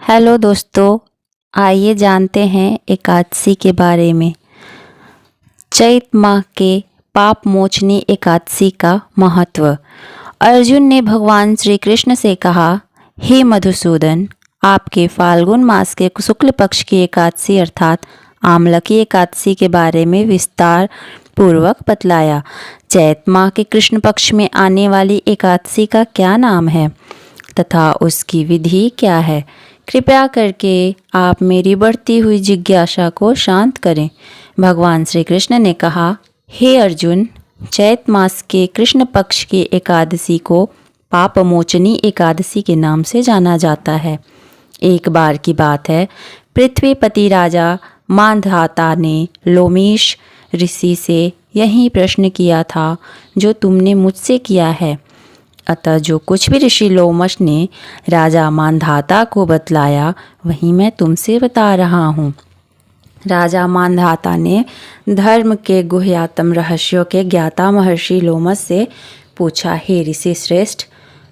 Hello दोस्तों, आइए जानते हैं एकादशी के बारे में। चैत माह के पाप मोचनी एकादशी का महत्व। अर्जुन ने भगवान श्री कृष्ण से कहा, हे मधुसूदन, आपके फाल्गुन मास के शुक्ल पक्ष की एकादशी अर्थात आमलकी एकादशी के बारे में विस्तार पूर्वक बतलाया। चैत माह के कृष्ण पक्ष में आने वाली एकादशी का क्या नाम है तथा उसकी विधि क्या है? कृपया करके आप मेरी बढ़ती हुई जिज्ञासा को शांत करें। भगवान श्री कृष्ण ने कहा, हे अर्जुन, चैत मास के कृष्ण पक्ष की एकादशी को पापमोचनी एकादशी के नाम से जाना जाता है। एक बार की बात है, पृथ्वीपति राजा मांधाता ने लोमेश ऋषि से यही प्रश्न किया था जो तुमने मुझसे किया है। अतः जो कुछ भी ऋषि लोमश ने राजा मांधाता को बतलाया वही मैं तुमसे बता रहा हूँ। राजा मांधाता ने धर्म के गुह्यतम रहस्यों के ज्ञाता महर्षि लोमश से पूछा, हे ऋषि श्रेष्ठ,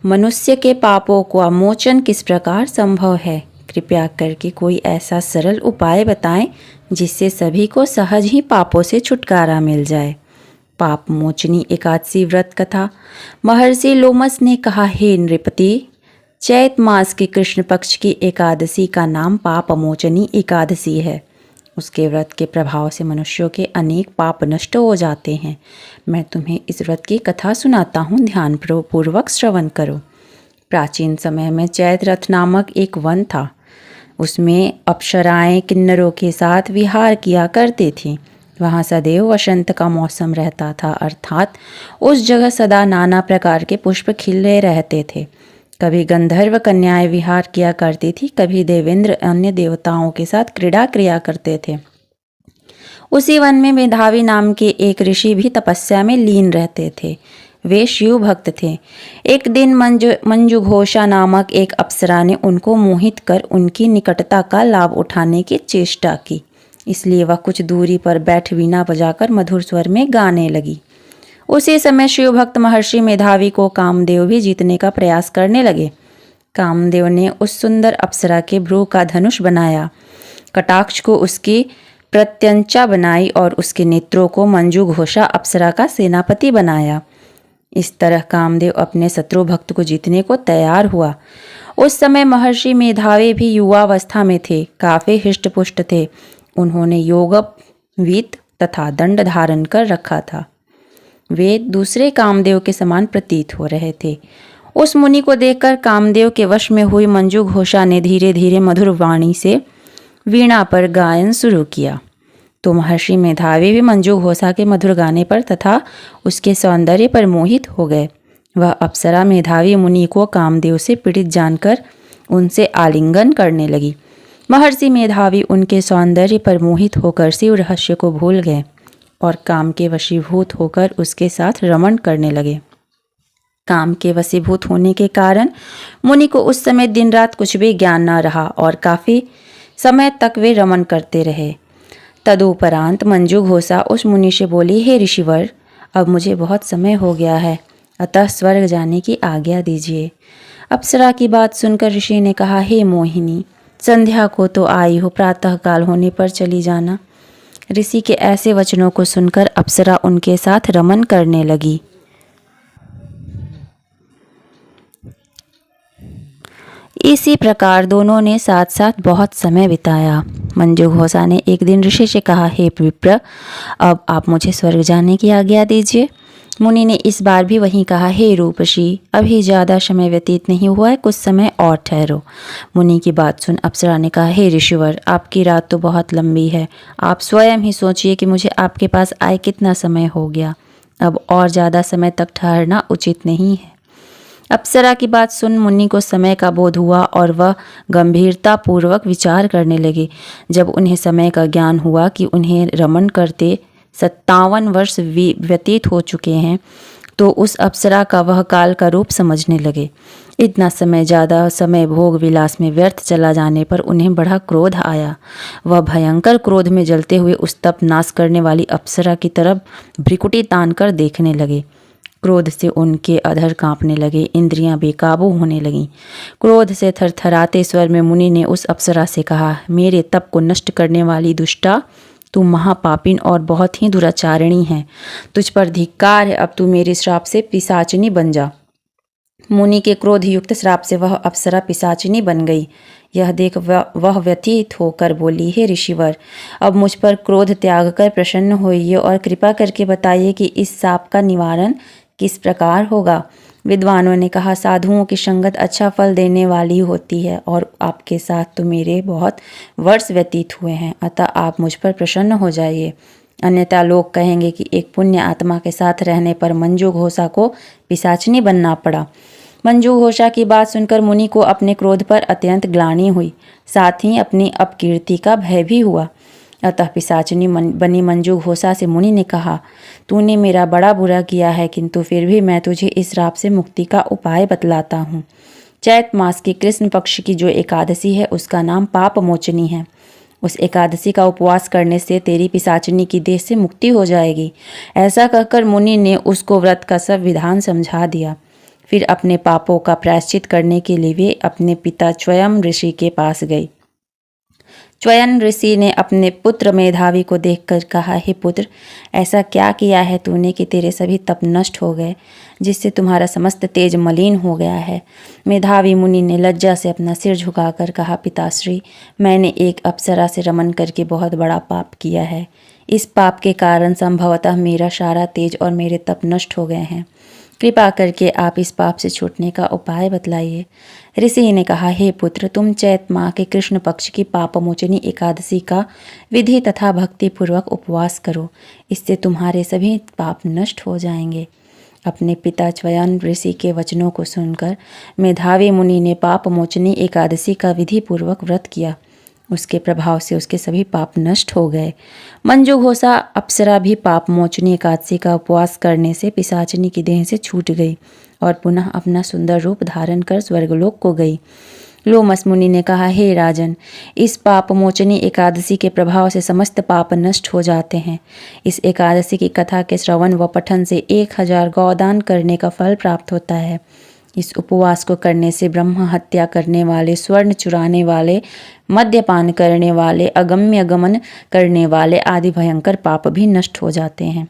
मनुष्य के पापों का मोचन किस प्रकार संभव है? कृपया करके कोई ऐसा सरल उपाय बताएं जिससे सभी को सहज ही पापों से छुटकारा मिल जाए। पाप मोचनी एकादशी व्रत कथा। महर्षि लोमश ने कहा, हे नृपति, चैत मास की कृष्ण पक्ष की एकादशी का नाम पाप मोचनी एकादशी है। उसके व्रत के प्रभाव से मनुष्यों के अनेक पाप नष्ट हो जाते हैं। मैं तुम्हें इस व्रत की कथा सुनाता हूँ, ध्यान पूर्वक श्रवण करो। प्राचीन समय में चैत रथ नामक एक वन था। उसमें अप्सराएं किन्नरों के साथ विहार किया करती थीं। वहाँ सदैव वसंत का मौसम रहता था, अर्थात उस जगह सदा नाना प्रकार के पुष्प खिले रहते थे। कभी गंधर्व कन्याएं विहार किया करती थी, कभी देवेंद्र अन्य देवताओं के साथ क्रीड़ा किया करते थे। उसी वन में मेधावी नाम के एक ऋषि भी तपस्या में लीन रहते थे। वे शिव भक्त थे। एक दिन मंजू घोषा नामक एक अप्सरा ने उनको मोहित कर उनकी निकटता का लाभ उठाने की चेष्टा की। इसलिए वह कुछ दूरी पर बैठ वीणा बजाकर मधुर स्वर में गाने लगी। उसी समय शिव भक्त महर्षि मेधावी को कामदेव भी जीतने का प्रयास करने लगे। कामदेव ने उस सुंदर अप्सरा के भ्रू का धनुष बनाया, कटाक्ष को उसकी प्रत्यंचा बनाई और उसके नेत्रों को मंजू घोषा अप्सरा का सेनापति बनाया। इस तरह कामदेव अपने शत्रु भक्त को जीतने को तैयार हुआ। उस समय महर्षि मेधावी भी युवावस्था में थे, काफी हृष्ट-पुष्ट थे। उन्होंने योगवीत तथा दंड धारण कर रखा था। वे दूसरे कामदेव के समान प्रतीत हो रहे थे। उस मुनि को देखकर कामदेव के वश में हुई मंजू घोषा ने धीरे धीरे मधुर वाणी से वीणा पर गायन शुरू किया। तो महर्षि मेधावी भी मंजू घोषा के मधुर गाने पर तथा उसके सौंदर्य पर मोहित हो गए। वह अप्सरा मेधावी मुनि को कामदेव से पीड़ित जानकर उनसे आलिंगन करने लगी। महर्षि मेधावी उनके सौंदर्य पर मोहित होकर शिव रहस्य को भूल गए और काम के वशीभूत होकर उसके साथ रमण करने लगे। काम के वशीभूत होने के कारण मुनि को उस समय दिन रात कुछ भी ज्ञान न रहा और काफी समय तक वे रमण करते रहे। तदुपरांत मंजू घोषा उस मुनि से बोली, हे ऋषिवर, अब मुझे बहुत समय हो गया है, अतः स्वर्ग जाने की आज्ञा दीजिए। अप्सरा की बात सुनकर ऋषि ने कहा, हे मोहिनी, संध्या को तो आई हो, प्रातःकाल होने पर चली जाना। ऋषि के ऐसे वचनों को सुनकर अप्सरा उनके साथ रमन करने लगी। इसी प्रकार दोनों ने साथ साथ बहुत समय बिताया। मंजू घोषा ने एक दिन ऋषि से कहा, हे विप्र, अब आप मुझे स्वर्ग जाने की आज्ञा दीजिए। मुनि ने इस बार भी वही कहा, हे रूपसी, अभी ज़्यादा समय व्यतीत नहीं हुआ है, कुछ समय और ठहरो। मुनि की बात सुन अप्सरा ने कहा, हे ऋषिवर, आपकी रात तो बहुत लंबी है, आप स्वयं ही सोचिए कि मुझे आपके पास आए कितना समय हो गया, अब और ज़्यादा समय तक ठहरना उचित नहीं है। अप्सरा की बात सुन मुनि को समय का बोध हुआ और वह गंभीरता पूर्वक विचार करने लगे। जब उन्हें समय का ज्ञान हुआ कि उन्हें रमण करते 57 वर्ष व्यतीत हो चुके हैं, तो उस अप्सरा का वह काल का रूप समझने लगे। इतना समय ज़्यादा समय भोग विलास में व्यर्थ चला जाने पर उन्हें बड़ा क्रोध आया। वह भयंकर क्रोध में जलते हुए उस तप नाश करने वाली अप्सरा की तरफ भ्रिकुटी तान कर देखने लगे। क्रोध से उनके अधर कांपने लगे, इंद्रियां बेकाबू होने लगीं। क्रोध से थरथराते स्वर में मुनि ने उस अप्सरा से कहा, मेरे तप को नष्ट करने वाली दुष्टा, तू महापापिन और बहुत ही दुराचारिणी है। तुझ पर धिक्कार है, अब तू मेरे श्राप से पिशाचिनी बन जा। मुनि के क्रोध युक्त श्राप से वह अप्सरा पिशाचिनी बन गई। यह देख वह व्यथित होकर बोली, हे ऋषिवर, अब मुझ पर क्रोध त्याग कर प्रसन्न होइए और कृपा करके बताइए कि इस शाप का निवारण किस प्रकार होगा। विद्वानों ने कहा, साधुओं की संगत अच्छा फल देने वाली होती है और आपके साथ तो मेरे बहुत वर्ष व्यतीत हुए हैं, अतः आप मुझ पर प्रसन्न हो जाइए, अन्यथा लोग कहेंगे कि एक पुण्य आत्मा के साथ रहने पर मंजू घोषा को पिशाचिनी बनना पड़ा। मंजू घोषा की बात सुनकर मुनि को अपने क्रोध पर अत्यंत ग्लानि हुई, साथ ही अपनी अपकीर्ति का भय भी हुआ। अतः पिशाचिनी बनी मंजू घोषा से मुनि ने कहा, तूने मेरा बड़ा बुरा किया है, किंतु फिर भी मैं तुझे इस श्राप से मुक्ति का उपाय बतलाता हूँ। चैत मास की कृष्ण पक्ष की जो एकादशी है उसका नाम पाप मोचनी है। उस एकादशी का उपवास करने से तेरी पिशाचिनी की देह से मुक्ति हो जाएगी। ऐसा कहकर मुनि ने उसको व्रत का सब विधान समझा दिया। फिर अपने पापों का प्रायश्चित करने के लिए वे अपने पिता च्वयं ऋषि के पास गई। च्वयं ऋषि ने अपने पुत्र मेधावी को देखकर कहा, हे पुत्र, ऐसा क्या किया है तूने कि तेरे सभी तप नष्ट हो गए, जिससे तुम्हारा समस्त तेज मलिन हो गया है। मेधावी मुनि ने लज्जा से अपना सिर झुकाकर कहा, पिताश्री, मैंने एक अप्सरा से रमन करके बहुत बड़ा पाप किया है। इस पाप के कारण संभवतः मेरा सारा तेज और मेरे तप नष्ट हो गए हैं। कृपा करके आप इस पाप से छूटने का उपाय बतलाइए। ऋषि ने कहा, हे पुत्र, तुम चैत माह के कृष्ण पक्ष की पापमोचनी एकादशी का विधि तथा भक्ति पूर्वक उपवास करो, इससे तुम्हारे सभी पाप नष्ट हो जाएंगे। अपने पिता च्वयं ऋषि के वचनों को सुनकर मेधावी मुनि ने पापमोचनी एकादशी का विधि पूर्वक व्रत किया। उसके प्रभाव से उसके सभी पाप नष्ट हो गए। मंजू घोषा अप्सरा भी पाप मोचनी एकादशी का उपवास करने से पिशाचिनी की देह से छूट गई और पुनः अपना सुंदर रूप धारण कर स्वर्गलोक को गई। लोमस मुनि ने कहा, हे राजन, इस पाप मोचनी एकादशी के प्रभाव से समस्त पाप नष्ट हो जाते हैं। इस एकादशी की कथा के श्रवण व पठन से 1000 गौदान करने का फल प्राप्त होता है। इस उपवास को करने से ब्रह्म हत्या करने वाले, स्वर्ण चुराने वाले, मद्यपान करने वाले, अगम्य गमन करने वाले आदि भयंकर पाप भी नष्ट हो जाते हैं।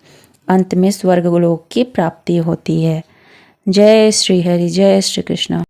अंत में स्वर्गलोक की प्राप्ति होती है। जय श्री हरि, जय श्री कृष्ण।